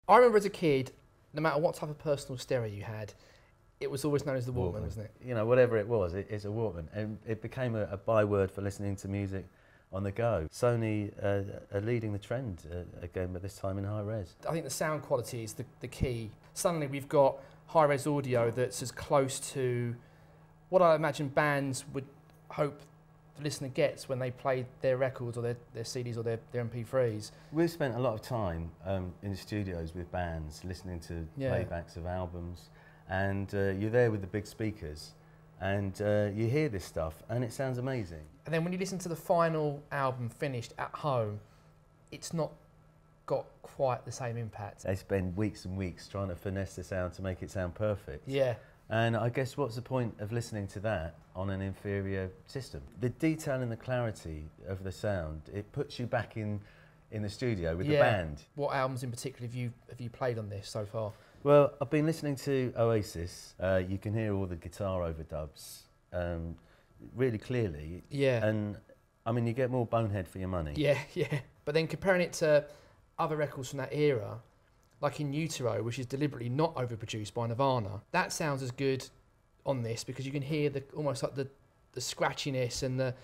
I remember as a kid, no matter what type of personal stereo you had, it was always known as the Walkman, wasn't it? You know, whatever it was, it's a Walkman. And it became a byword for listening to music on the go. Sony are leading the trend again, but this time in high res. I think the sound quality is the key. Suddenly we've got high res audio that's as close to what I imagine bands would hope the listener gets when they play their records or their CDs or their MP3s. We've spent a lot of time in the studios with bands listening to playbacks of albums, and you're there with the big speakers and you hear this stuff and it sounds amazing. And then when you listen to the final album finished at home, it's not got quite the same impact. They spend weeks and weeks trying to finesse the sound to make it sound perfect. Yeah. And I guess what's the point of listening to that on an inferior system? The detail and the clarity of the sound, it puts you back in the studio with the band. What albums in particular have you played on this so far? Well, I've been listening to Oasis. You can hear all the guitar overdubs really clearly. Yeah. And I mean, you get more bonehead for your money. Yeah, yeah. But then comparing it to other records from that era, like In Utero, which is deliberately not overproduced by Nirvana, that sounds as good on this because you can hear almost like the scratchiness and the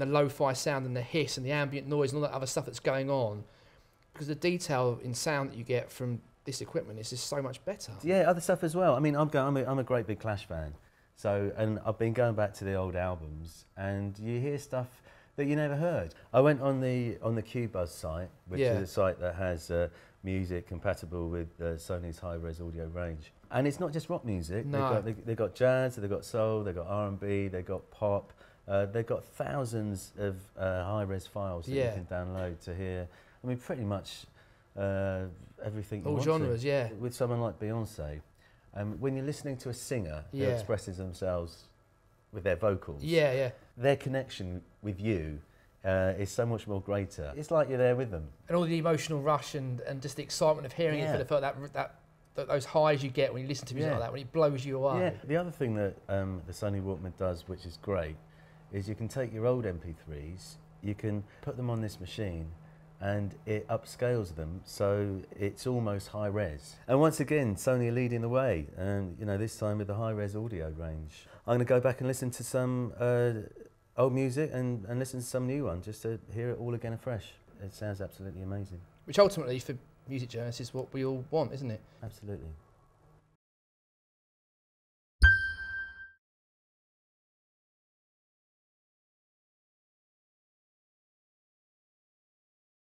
lo-fi sound and the hiss and the ambient noise and all that other stuff that's going on, because the detail in sound that you get from this equipment is just so much better. Yeah, other stuff as well. I mean, I'm a great big Clash fan, and I've been going back to the old albums, and you hear stuff that you never heard. I went on the QBuzz site, which is a site that has music compatible with Sony's high-res audio range. And it's not just rock music. No. They've got jazz, they've got soul, they've got R&B, they've got pop. They've got thousands of high-res files that you can download to hear. I mean, pretty much everything you all want genres, to. yeah. With someone like Beyonce, when you're listening to a singer who expresses themselves with their vocals, their connection with you is so much more greater. It's like you're there with them. And all the emotional rush and just the excitement of hearing it for those highs you get when you listen to music like that, when it blows you away. Yeah. The other thing that the Sony Walkman does, which is great, is you can take your old MP3s, you can put them on this machine, and it upscales them so it's almost high res. And once again, Sony are leading the way, and you know, this time with the high res audio range. I'm going to go back and listen to some old music and listen to some new one just to hear it all again afresh. It sounds absolutely amazing. Which ultimately, for music journalists, is what we all want, isn't it? Absolutely.